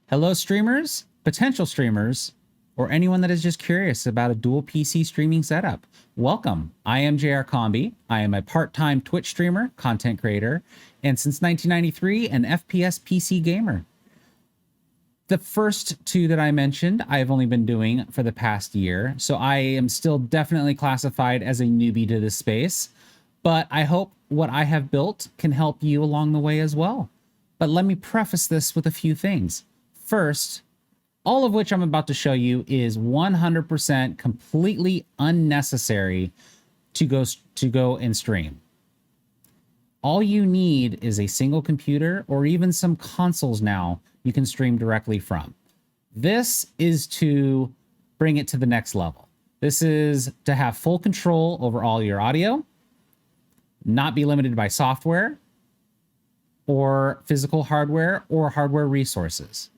Hello, streamers, potential streamers, or anyone that is just curious about a dual PC streaming setup. Welcome. I am JRKombi. I am a part-time Twitch streamer, content creator, and since 1993, an FPS PC gamer. The first two that I mentioned, I've only been doing for the past year, so I am still definitely classified as a newbie to this space, but I hope what I have built can help you along the way as well. But let me preface this with a few things. First, all of which I'm about to show you is 100% completely unnecessary to go and stream. All you need is a single computer or even some consoles now you can stream directly from. This is to bring it to the next level. This is to have full control over all your audio, not be limited by software or physical hardware or hardware resources.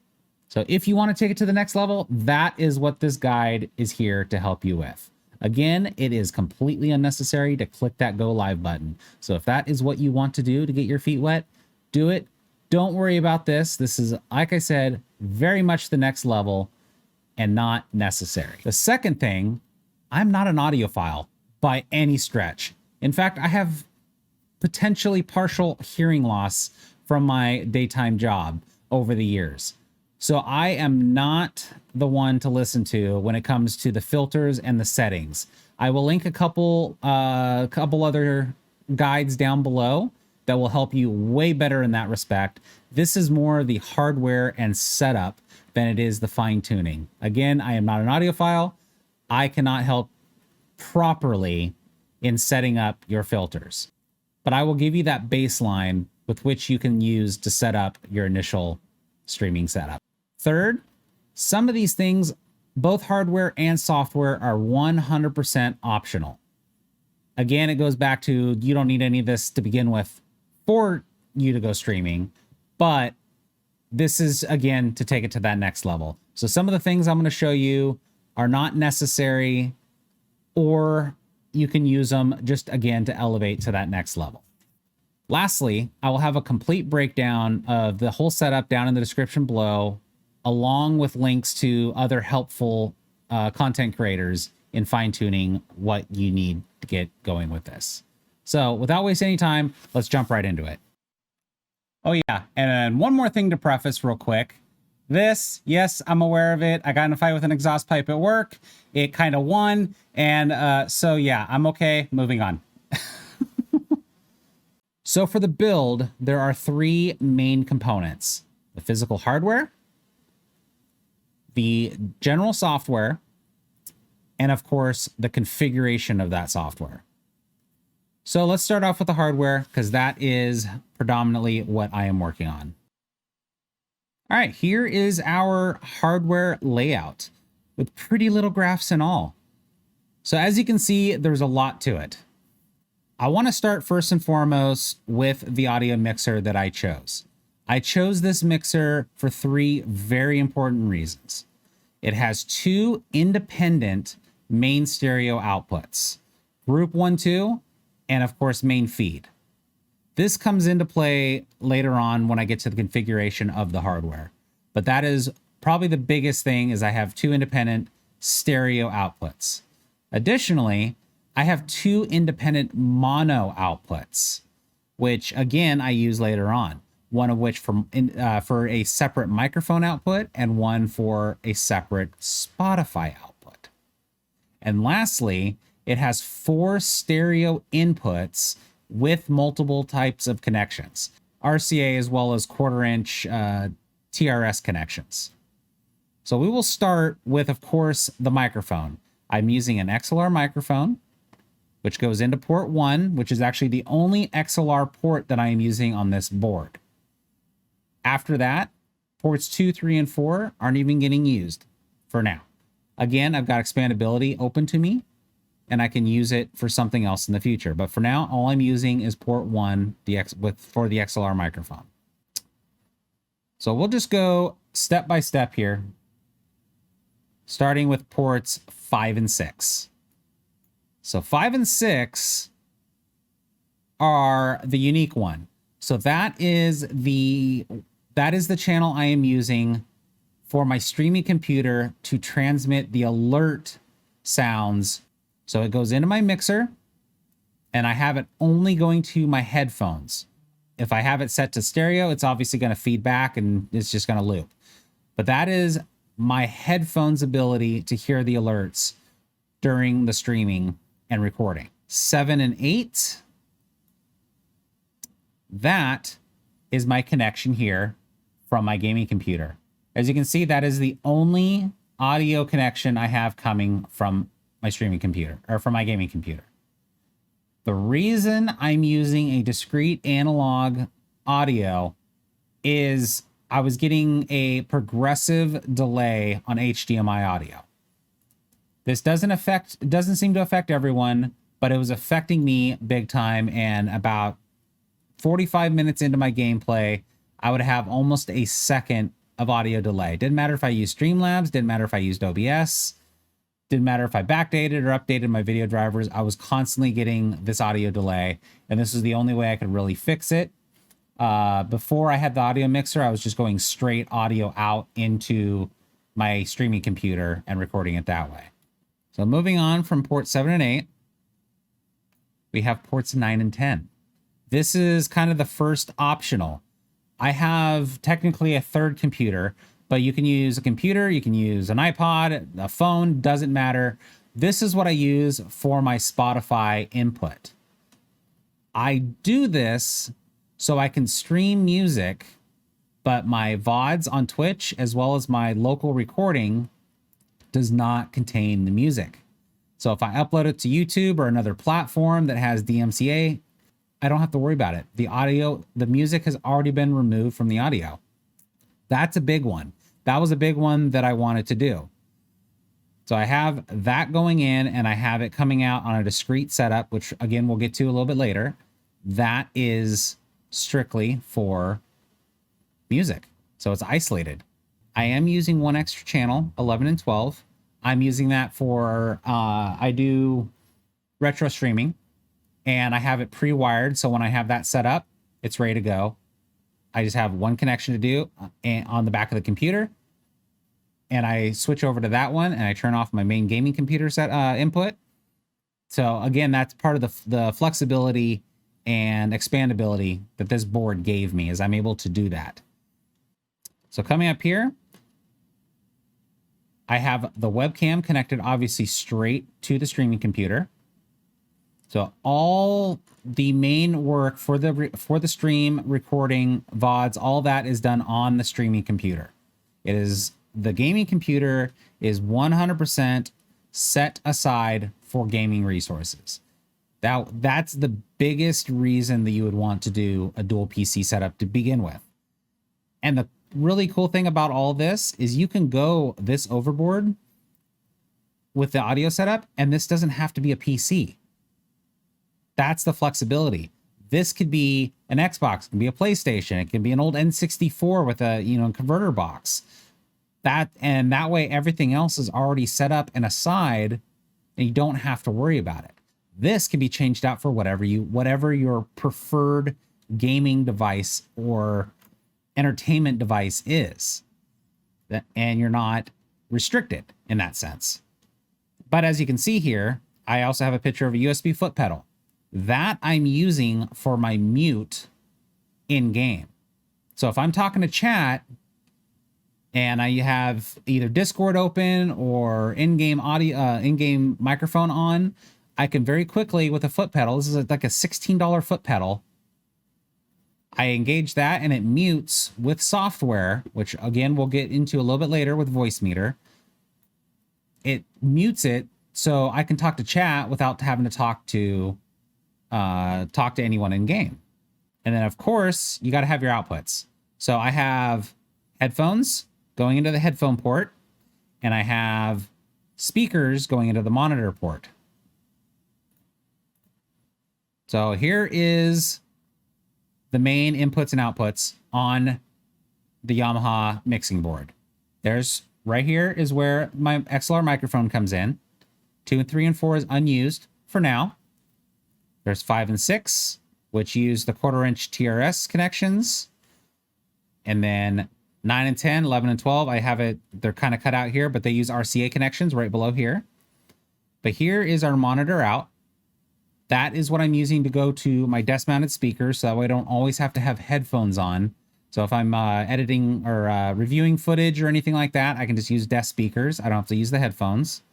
So if you want to take it to the next level, that is what this guide is here to help you with. Again, it is completely unnecessary to click that go live button. So if that is what you want to do to get your feet wet, do it. Don't worry about this. This is, like I said, very much the next level and not necessary. The second thing, I'm not an audiophile by any stretch. In fact, I have potentially partial hearing loss from my daytime job over the years. So I am not the one to listen to when it comes to the filters and the settings. I will link a couple other guides down below that will help you way better in that respect. This is more the hardware and setup than it is the fine tuning. Again, I am not an audiophile. I cannot help properly in setting up your filters, but I will give you that baseline with which you can use to set up your initial streaming setup. Third, some of these things, both hardware and software, are 100% optional. Again, it goes back to you don't need any of this to begin with for you to go streaming, but this is, again, to take it to that next level. So some of the things I'm going to show you are not necessary, or you can use them just, again, to elevate to that next level. Lastly, I will have a complete breakdown of the whole setup down in the description below, along with links to other helpful content creators in fine-tuning what you need to get going with this. So without wasting any time, let's jump right into it. Oh yeah, and one more thing to preface real quick. This, yes, I'm aware of it. I got in a fight with an exhaust pipe at work. It kind of won. And so yeah, I'm okay. Moving on. So for the build, there are three main components: the physical hardware, the general software, and of course, the configuration of that software. So let's start off with the hardware, because that is predominantly what I am working on. All right, here is our hardware layout with pretty little graphs and all. So as you can see, there's a lot to it. I want to start first and foremost with the audio mixer that I chose. I chose this mixer for three very important reasons. It has two independent main stereo outputs, group 1, 2, and of course main feed. This comes into play later on when I get to the configuration of the hardware, but that is probably the biggest thing, is I have two independent stereo outputs. Additionally, I have two independent mono outputs, which again I use later on. One of which for a separate microphone output, and one for a separate Spotify output. And lastly, it has 4 stereo inputs with multiple types of connections, RCA as well as 1/4-inch TRS connections. So we will start with, of course, the microphone. I'm using an XLR microphone, which goes into port 1, which is actually the only XLR port that I am using on this board. After that, ports 2, 3, and 4 aren't even getting used for now. Again, I've got expandability open to me, and I can use it for something else in the future. But for now, all I'm using is port 1 for the XLR microphone. So we'll just go step by step here, starting with ports 5 and 6. So 5 and 6 are the unique one. So that is the channel I am using for my streaming computer to transmit the alert sounds. So it goes into my mixer, and I have it only going to my headphones. If I have it set to stereo, it's obviously going to feed back and it's just going to loop. But that is my headphones' ability to hear the alerts during the streaming and recording. 7 and 8. That is my connection here from my gaming computer. As you can see, that is the only audio connection I have coming from my streaming computer, or from my gaming computer. The reason I'm using a discrete analog audio is I was getting a progressive delay on HDMI audio. This doesn't seem to affect everyone, but it was affecting me big time. And about 45 minutes into my gameplay, I would have almost a second of audio delay. Didn't matter if I used Streamlabs, didn't matter if I used OBS, didn't matter if I backdated or updated my video drivers. I was constantly getting this audio delay, and this is the only way I could really fix it. Before I had the audio mixer, I was just going straight audio out into my streaming computer and recording it that way. So moving on from port 7 and 8, we have ports 9 and 10. This is kind of the first optional. I have technically a third computer, but you can use a computer, you can use an iPod, a phone, doesn't matter. This is what I use for my Spotify input. I do this so I can stream music, but my VODs on Twitch, as well as my local recording, does not contain the music. So if I upload it to YouTube or another platform that has DMCA, I don't have to worry about it. The music has already been removed from the audio. That's a big one. That was a big one that I wanted to do. So I have that going in, and I have it coming out on a discrete setup, which again, we'll get to a little bit later. That is strictly for music. So it's isolated. I am using one extra channel, 11 and 12. I'm using that for, I do retro streaming, and I have it pre-wired. So when I have that set up, it's ready to go. I just have one connection to do on the back of the computer, and I switch over to that one, and I turn off my main gaming computer set input. So again, that's part of the flexibility and expandability that this board gave me, is I'm able to do that. So coming up here, I have the webcam connected obviously straight to the streaming computer. So all the main work for the stream, recording, VODs, all that is done on the streaming computer. The gaming computer is 100% set aside for gaming resources. That's the biggest reason that you would want to do a dual PC setup to begin with. And the really cool thing about all this is you can go this overboard with the audio setup, and this doesn't have to be a PC. That's the flexibility. This could be an Xbox, it can be a PlayStation, it can be an old N64 with a converter box. That way everything else is already set up and aside, and you don't have to worry about it. This can be changed out for whatever your preferred gaming device or entertainment device is. And you're not restricted in that sense. But as you can see here, I also have a picture of a USB foot pedal. That I'm using for my mute in game. So if I'm talking to chat and I have either Discord open or in-game audio, in-game microphone on, I can very quickly with a foot pedal, this is like a $16 foot pedal, I engage that and it mutes with software, which again, we'll get into a little bit later with VoiceMeeter. It mutes it so I can talk to chat without having to talk to anyone in game. And then of course you got to have your outputs. So I have headphones going into the headphone port, and I have speakers going into the monitor port. So here is the main inputs and outputs on the Yamaha mixing board. Right here is where my XLR microphone comes in. 2 and 3 and 4 is unused for now. There's 5 and 6, which use the 1/4-inch TRS connections. And then 9 and 10, 11 and 12, I have it, they're kind of cut out here, but they use RCA connections right below here. But here is our monitor out. That is what I'm using to go to my desk-mounted speakers, so that way I don't always have to have headphones on. So if I'm editing or reviewing footage or anything like that, I can just use desk speakers. I don't have to use the headphones.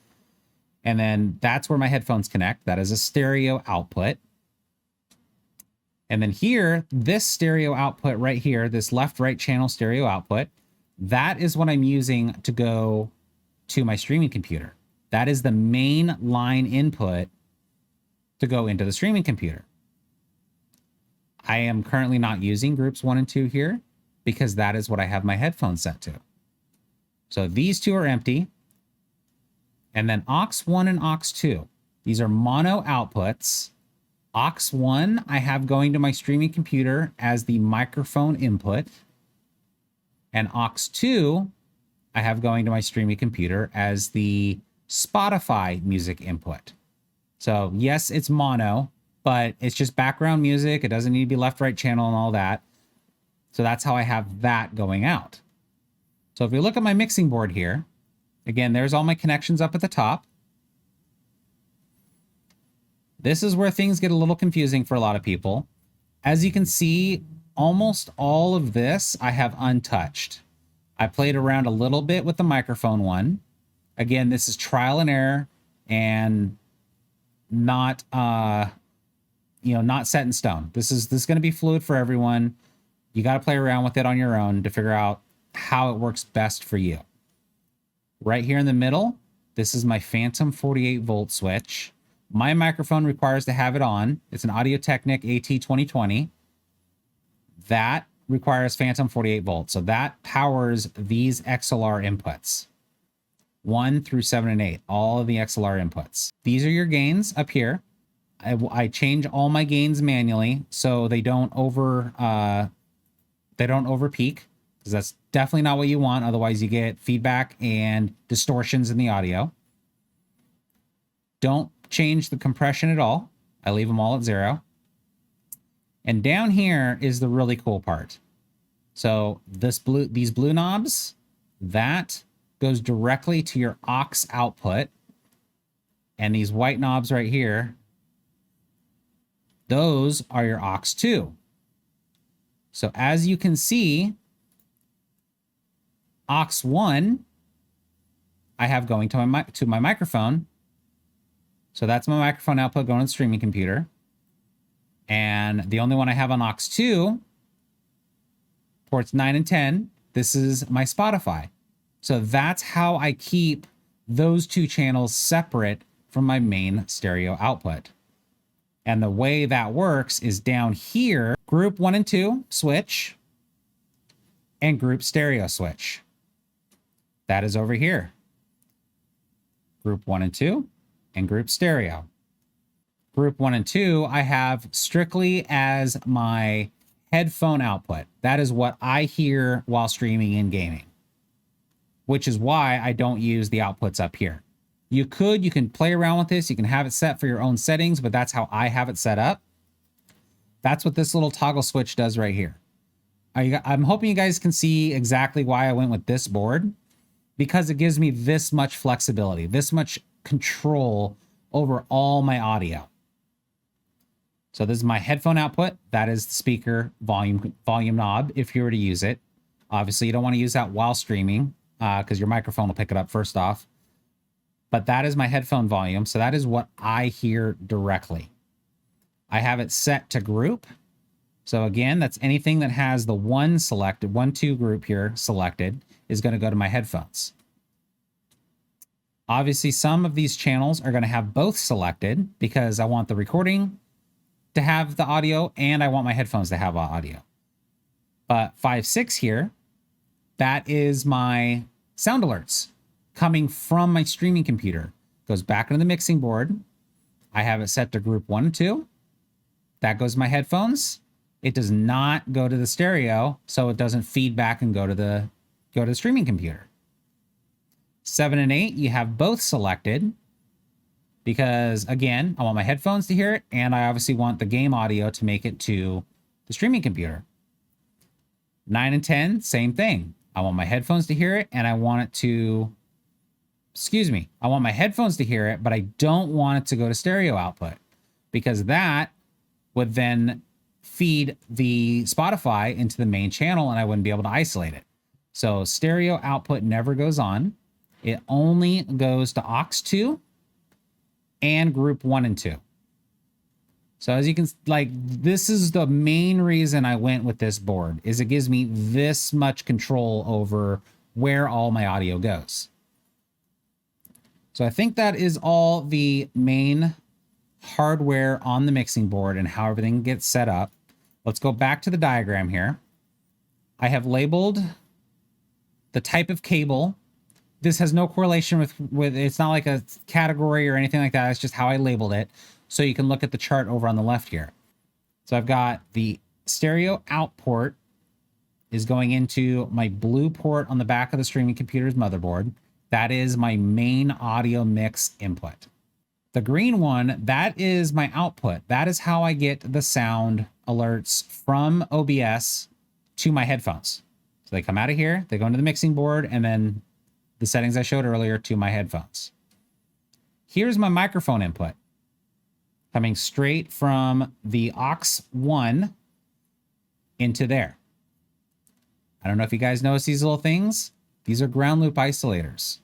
And then that's where my headphones connect. That is a stereo output. And then here, this stereo output right here, this left-right channel stereo output, that is what I'm using to go to my streaming computer. That is the main line input to go into the streaming computer. I am currently not using groups 1 and 2 here because that is what I have my headphones set to. So these two are empty. And then aux 1 and aux 2. These are mono outputs. Aux 1 I have going to my streaming computer as the microphone input. And aux 2 I have going to my streaming computer as the Spotify music input. So yes, it's mono, but it's just background music. It doesn't need to be left, right channel and all that. So that's how I have that going out. So if we look at my mixing board here, again, there's all my connections up at the top. This is where things get a little confusing for a lot of people. As you can see, almost all of this I have untouched. I played around a little bit with the microphone one. Again, this is trial and error and not not set in stone. This is going to be fluid for everyone. You got to play around with it on your own to figure out how it works best for you. Right here in the middle, this is my Phantom 48 volt switch. My microphone requires to have it on. It's an Audio-Technica AT2020. That requires Phantom 48 volts. So that powers these XLR inputs. 1 through 7 and 8, all of the XLR inputs. These are your gains up here. I change all my gains manually so they don't over peak, because that's definitely not what you want. Otherwise you get feedback and distortions in the audio. Don't change the compression at all. I leave them all at 0. And down here is the really cool part. So these blue knobs, that goes directly to your aux output. And these white knobs right here, those are your aux 2. So as you can see, aux 1, I have going to my microphone. So that's my microphone output going to the streaming computer. And the only one I have on aux 2, ports 9 and 10, this is my Spotify. So that's how I keep those two channels separate from my main stereo output. And the way that works is down here, group 1 and 2 switch and group stereo switch. That is over here. Group 1 and 2 and group stereo. Group 1 and 2, I have strictly as my headphone output. That is what I hear while streaming and gaming, which is why I don't use the outputs up here. You can play around with this. You can have it set for your own settings, but that's how I have it set up. That's what this little toggle switch does right here. I'm hoping you guys can see exactly why I went with this board, because it gives me this much flexibility, this much control over all my audio. So this is my headphone output. That is the speaker volume knob if you were to use it. Obviously, you don't want to use that while streaming because your microphone will pick it up first off. But that is my headphone volume. So that is what I hear directly. I have it set to group. So again, that's anything that has the 1 selected, 1, 2 group here selected is going to go to my headphones. Obviously, some of these channels are going to have both selected because I want the recording to have the audio and I want my headphones to have audio. But 5, 6 here, that is my sound alerts coming from my streaming computer. Goes back into the mixing board. I have it set to group 1 and 2. That goes to my headphones. It does not go to the stereo, so it doesn't feed back and go to the streaming computer. 7 and 8, you have both selected because, again, I want my headphones to hear it, and I obviously want the game audio to make it to the streaming computer. 9 and 10, same thing. I want my headphones to hear it, and I want it to, excuse me, I want my headphones to hear it, but I don't want it to go to stereo output, because that would then feed the Spotify into the main channel and I wouldn't be able to isolate it. So stereo output never goes on. It only goes to aux 2 and group 1 and 2. So as you can, like, this is the main reason I went with this board, is it gives me this much control over where all my audio goes. So I think that is all the main hardware on the mixing board and how everything gets set up. Let's go back to the diagram here. I have labeled the type of cable. This has no correlation with it's not like a category or anything like that. It's just how I labeled it. So you can look at the chart over on the left here. So I've got the stereo out port is going into my blue port on the back of the streaming computer's motherboard. That is my main audio mix input. The green one, that is my output. That is how I get the sound alerts from OBS to my headphones. So they come out of here, they go into the mixing board, and then the settings I showed earlier to my headphones. Here's my microphone input, coming straight from the aux 1 into there. I don't know if you guys notice these little things. These are ground loop isolators.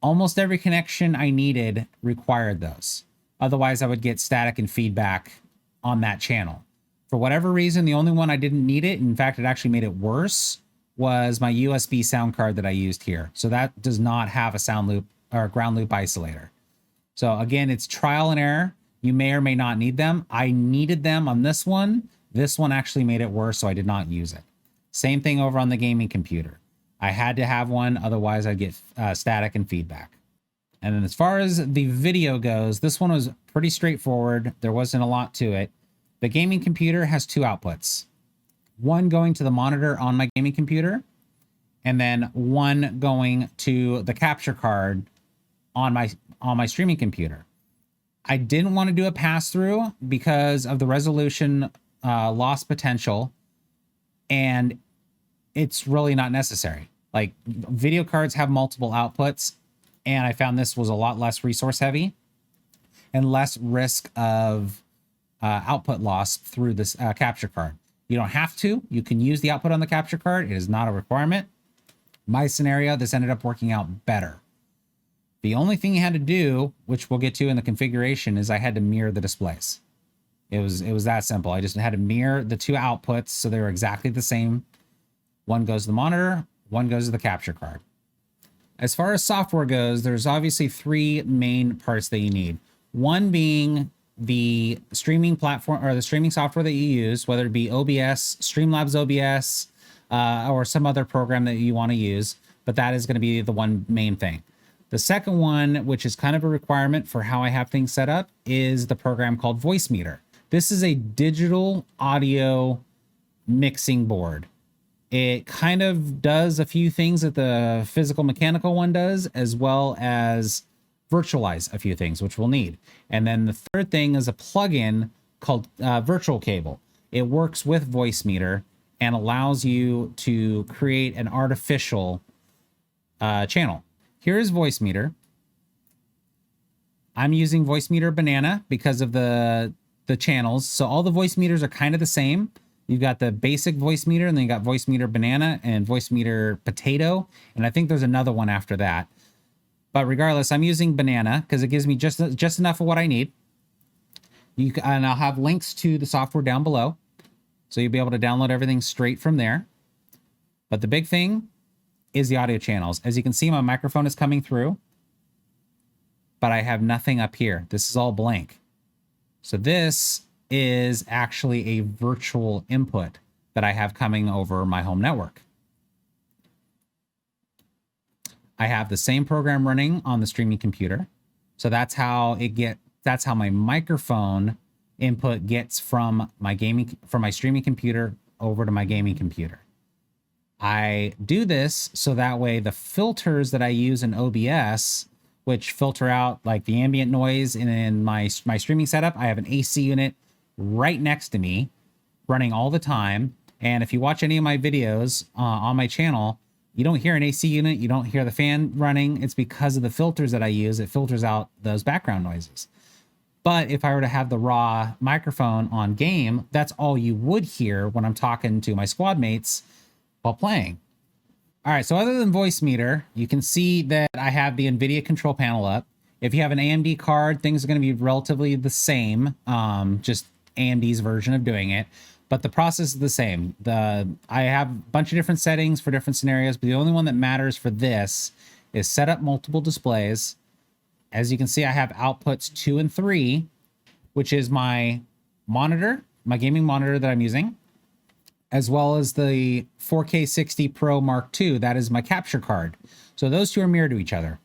Almost every connection I needed required those. Otherwise, I would get static and feedback on that channel. For whatever reason, the only one I didn't need it, in fact, it actually made it worse, was my USB sound card that I used here. So that does not have a sound loop or ground loop isolator. So again, it's trial and error. You may or may not need them. I needed them on this one. This one actually made it worse, so I did not use it. Same thing over on the gaming computer. I had to have one, otherwise I'd get static and feedback. And then as far as the video goes, this one was pretty straightforward. There wasn't a lot to it. The gaming computer has 2 outputs. One going to the monitor on my gaming computer, and then one going to the capture card on my streaming computer. I didn't want to do a pass-through because of the resolution loss potential, and it's really not necessary. Like, video cards have multiple outputs, and I found this was a lot less resource heavy and less risk of output loss through this capture card. You don't have to. You can use the output on the capture card. It is not a requirement. My scenario, this ended up working out better. The only thing you had to do, which we'll get to in the configuration, is I had to mirror the displays. It was that simple. I just had to mirror the 2 outputs so they were exactly the same. One goes to the monitor, one goes to the capture card. As far as software goes, there's obviously 3 main parts that you need. One being the streaming platform or the streaming software that you use, whether it be OBS, Streamlabs OBS, or some other program that you want to use, but that is going to be the one main thing. The second one, which is kind of a requirement for how I have things set up, is the program called VoiceMeeter. This is a digital audio mixing board. It kind of does a few things that the physical mechanical one does, as well as virtualize a few things, which we'll need. And then the third thing is a plugin called Virtual Cable. It works with VoiceMeeter and allows you to create an artificial channel. Here is VoiceMeeter. I'm using VoiceMeeter Banana because of the channels. So all the VoiceMeeters are kind of the same. You've got the basic VoiceMeeter, and then you got VoiceMeeter Banana and VoiceMeeter Potato. And I think there's another one after that. But regardless, I'm using Banana because it gives me just enough of what I need. And I'll have links to the software down below, so you'll be able to download everything straight from there. But the big thing is the audio channels. As you can see, my microphone is coming through, but I have nothing up here. This is all blank. So this is actually a virtual input that I have coming over my home network. I have the same program running on the streaming computer. So that's how my microphone input gets from my streaming computer over to my gaming computer. I do this so that way the filters that I use in OBS, which filter out like the ambient noise in my streaming setup, I have an AC unit right next to me running all the time. And if you watch any of my videos on my channel, you don't hear an AC unit, you don't hear the fan running. It's because of the filters that I use. It filters out those background noises. But if I were to have the raw microphone on game, that's all you would hear when I'm talking to my squad mates while playing. All right, so other than VoiceMeeter, you can see that I have the NVIDIA control panel up. If you have an AMD card, things are going to be relatively the same, just AMD's version of doing it. But the process is the same. I have a bunch of different settings for different scenarios, but the only one that matters for this is set up multiple displays. As you can see, I have outputs 2 and 3, which is my monitor, my gaming monitor that I'm using, as well as the 4K 60 Pro Mark II. That is my capture card. So those two are mirrored to each other.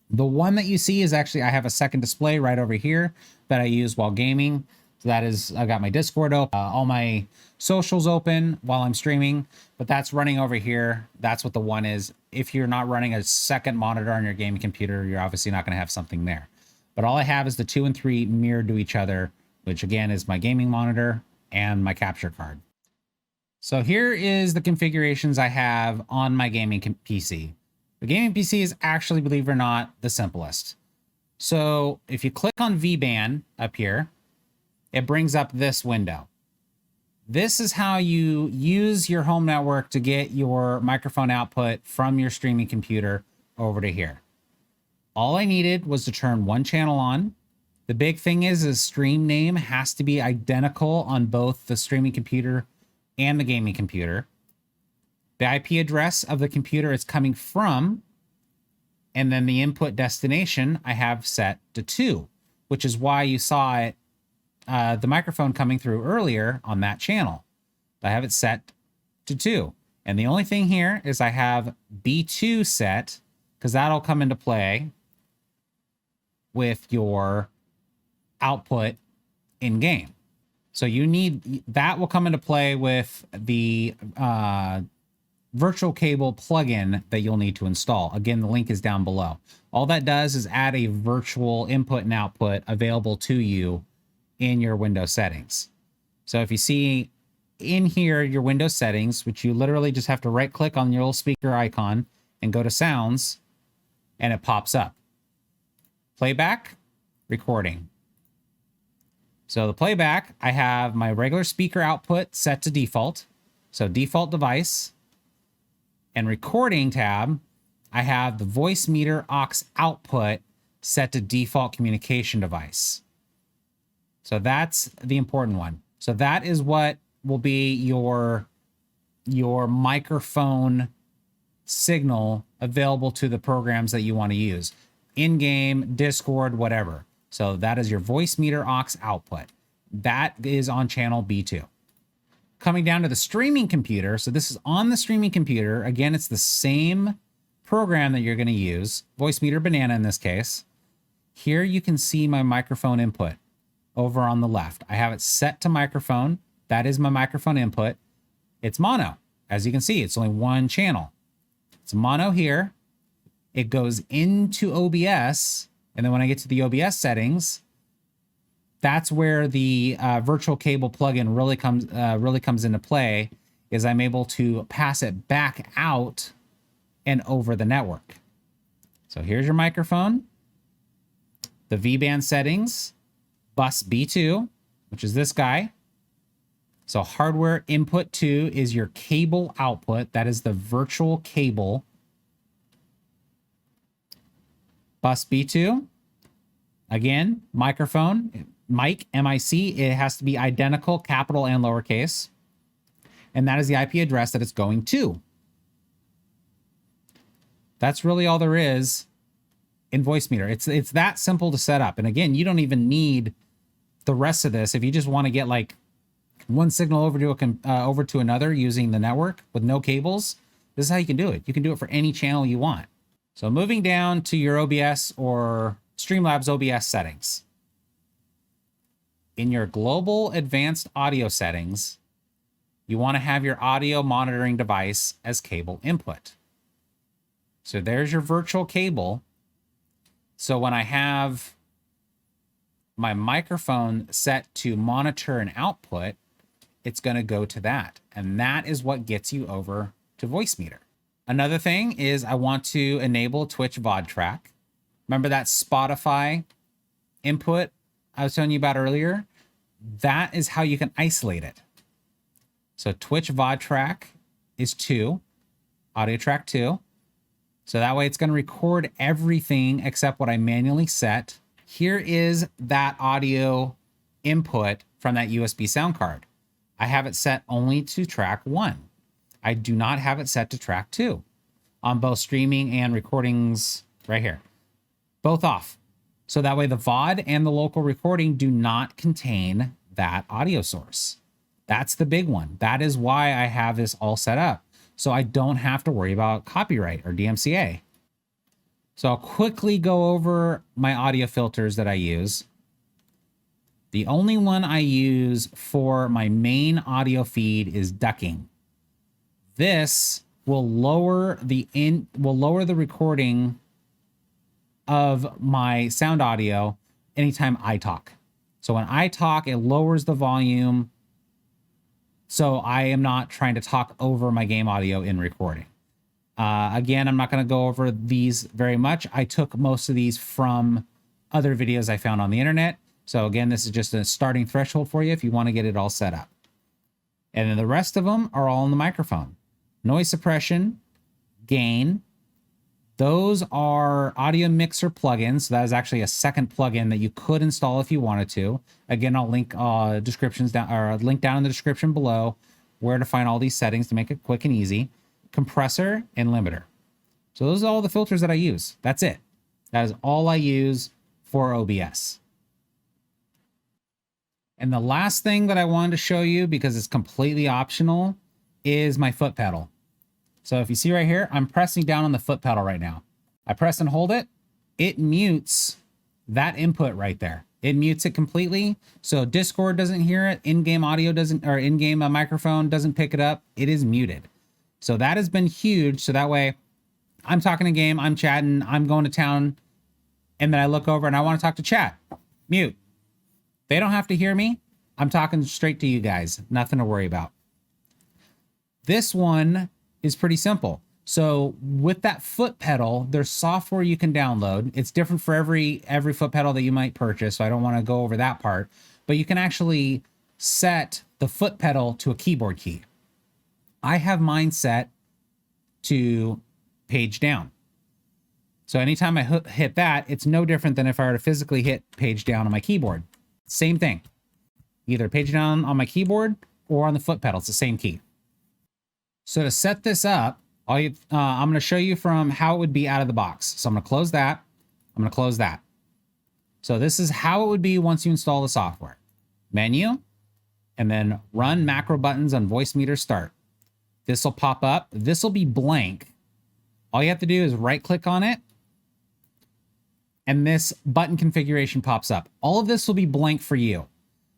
The one that you see is actually, I have a second display right over here that I use while gaming. So that is, I've got my Discord open, all my socials open while I'm streaming, but that's running over here. That's what the one is. If you're not running a second monitor on your gaming computer, you're obviously not going to have something there. But all I have is the 2 and 3 mirrored to each other, which again is my gaming monitor and my capture card. So here is the configurations I have on my gaming PC. The gaming PC is actually, believe it or not, the simplest. So if you click on VBAN up here, it brings up this window. This is how you use your home network to get your microphone output from your streaming computer over to here. All I needed was to turn one channel on. The big thing is stream name has to be identical on both the streaming computer and the gaming computer. The IP address of the computer it's coming from, and then the input destination I have set to 2, which is why you saw it, the microphone coming through earlier on that channel. I have it set to 2. And the only thing here is I have B2 set, because that'll come into play with your output in game. So you need, that will come into play with the virtual cable plugin that you'll need to install. Again, the link is down below. All that does is add a virtual input and output available to you in your Windows settings. So if you see in here your Windows settings, which you literally just have to right click on your little speaker icon and go to sounds, and it pops up. Playback, recording. So the playback, I have my regular speaker output set to default. So default device. And recording tab, I have the VoiceMeeter aux output set to default communication device. So that's the important one. So that is what will be your microphone signal available to the programs that you want to use. In-game, Discord, whatever. So that is your VoiceMeeter aux output. That is on channel B2. Coming down to the streaming computer. So this is on the streaming computer. Again, it's the same program that you're going to use. VoiceMeeter Banana in this case. Here you can see my microphone input over on the left. I have it set to microphone. That is my microphone input. It's mono. As you can see, it's only one channel. It's mono here. It goes into OBS. And then when I get to the OBS settings, that's where the virtual cable plugin really comes into play, is I'm able to pass it back out and over the network. So here's your microphone, the V-band settings, bus B2, which is this guy. So hardware input 2 is your cable output. That is the virtual cable. Bus B2, again, microphone, mic, M-I-C, it has to be identical, capital and lowercase. And that is the IP address that it's going to. That's really all there is in VoiceMeeter. It's that simple to set up. And again, you don't even need the rest of this. If you just want to get like one signal over to another using the network with no cables, this is how you can do it. You can do it for any channel you want. So moving down to your OBS or Streamlabs OBS settings. In your global advanced audio settings, you want to have your audio monitoring device as cable input. So there's your virtual cable. So when I have my microphone set to monitor and output, it's going to go to that. And that is what gets you over to VoiceMeeter. Another thing is I want to enable Twitch VOD track. Remember that Spotify input I was telling you about earlier? That is how you can isolate it. So Twitch VOD track is 2, audio track 2. So that way it's going to record everything except what I manually set. Here is that audio input from that USB sound card. I have it set only to track 1. I do not have it set to track 2 on both streaming and recordings right here. Both off. So that way the VOD and the local recording do not contain that audio source. That's the big one. That is why I have this all set up. So I don't have to worry about copyright or DMCA. So I'll quickly go over my audio filters that I use. The only one I use for my main audio feed is ducking. This will lower the recording of my sound audio anytime I talk. So when I talk, it lowers the volume. So I am not trying to talk over my game audio in recording. Again, I'm not going to go over these very much. I took most of these from other videos I found on the internet. So again, this is just a starting threshold for you if you want to get it all set up. And then the rest of them are all in the microphone. Noise suppression, gain. Those are audio mixer plugins. So that is actually a second plugin that you could install if you wanted to. Again, I'll link descriptions down, or link down in the description below where to find all these settings to make it quick and easy. Compressor and limiter. So those are all the filters that I use. That's it. That is all I use for OBS. And the last thing that I wanted to show you, because it's completely optional, is my foot pedal. So if you see right here, I'm pressing down on the foot pedal right now. I press and hold it. It mutes that input right there. It mutes it completely. So Discord doesn't hear it. In-game audio doesn't, or in-game microphone doesn't pick it up. It is muted. So that has been huge. So that way I'm talking a game, I'm chatting, I'm going to town, and then I look over and I want to talk to chat. Mute. They don't have to hear me. I'm talking straight to you guys. Nothing to worry about. This one is pretty simple. So with that foot pedal, there's software you can download. It's different for every foot pedal that you might purchase. So I don't want to go over that part, but you can actually set the foot pedal to a keyboard key. I have mine set to page down. So anytime I hit that, it's no different than if I were to physically hit page down on my keyboard. Same thing. Either page down on my keyboard or on the foot pedal. It's the same key. So to set this up, I'm going to show you from how it would be out of the box. So I'm going to close that. I'm going to close that. So this is how it would be once you install the software. Menu, and then run macro buttons on VoiceMeeter start. This will pop up. This will be blank. All you have to do is right click on it. And this button configuration pops up. All of this will be blank for you.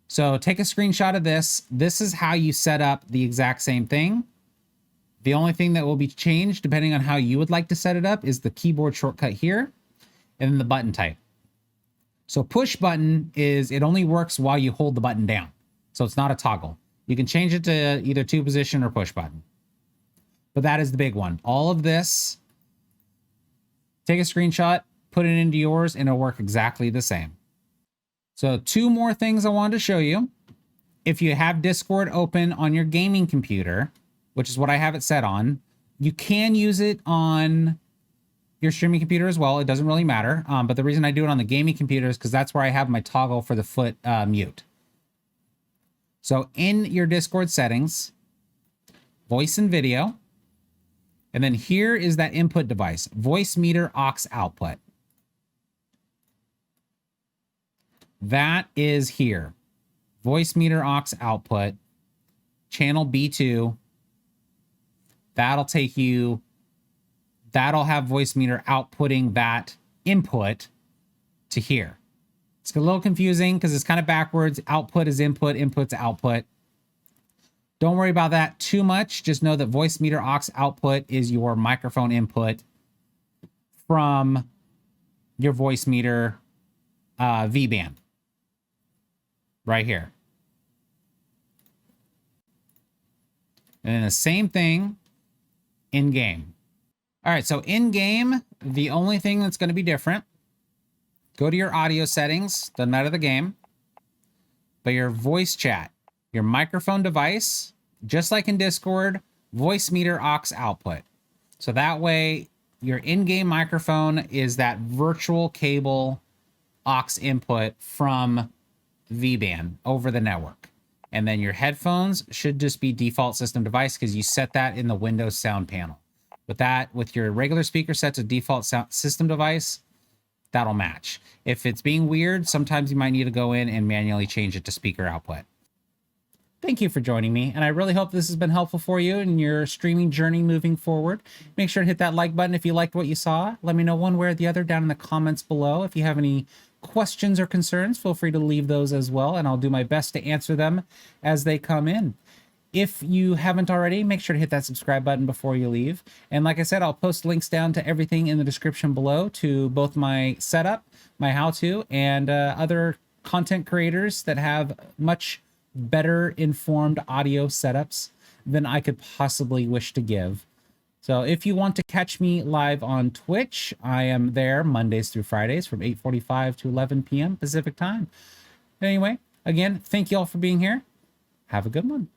So take a screenshot of this. This is how you set up the exact same thing. The only thing that will be changed, depending on how you would like to set it up, is the keyboard shortcut here and then the button type. So push button is, it only works while you hold the button down. So it's not a toggle. You can change it to either 2 position or push button. But that is the big one. All of this, take a screenshot, put it into yours, and it'll work exactly the same. So 2 more things I wanted to show you. If you have Discord open on your gaming computer, which is what I have it set on, you can use it on your streaming computer as well. It doesn't really matter. But the reason I do it on the gaming computer is because that's where I have my toggle for the foot mute. So in your Discord settings, voice and video, and then here is that input device, VoiceMeeter aux output. That is here. VoiceMeeter aux output, channel B2. That'll take you, that'll have VoiceMeeter outputting that input to here. It's a little confusing because it's kind of backwards. Output is input, input's output. Don't worry about that too much. Just know that VoiceMeeter aux output is your microphone input from your VoiceMeeter V-band right here. And then the same thing in game. All right, so in game, the only thing that's going to be different, go to your audio settings, doesn't matter the game, but your voice chat, your microphone device, just like in Discord, VoiceMeeter aux output. So that way, your in-game microphone is that virtual cable aux input from V-band over the network. And then your headphones should just be default system device because you set that in the Windows sound panel. With your regular speaker set to default sound system device, that'll match. If it's being weird, sometimes you might need to go in and manually change it to speaker output. Thank you for joining me, and I really hope this has been helpful for you in your streaming journey moving forward. Make sure to hit that like button if you liked what you saw. Let me know one way or the other down in the comments below. If you have any questions or concerns, feel free to leave those as well, and I'll do my best to answer them as they come in. If you haven't already, make sure to hit that subscribe button before you leave. And like I said, I'll post links down to everything in the description below to both my setup, my how-to, and other content creators that have much better informed audio setups than I could possibly wish to give. So if you want to catch me live on Twitch, I am there Mondays through Fridays from 8:45 to 11 p.m. Pacific time. Anyway, again, thank you all for being here. Have a good one.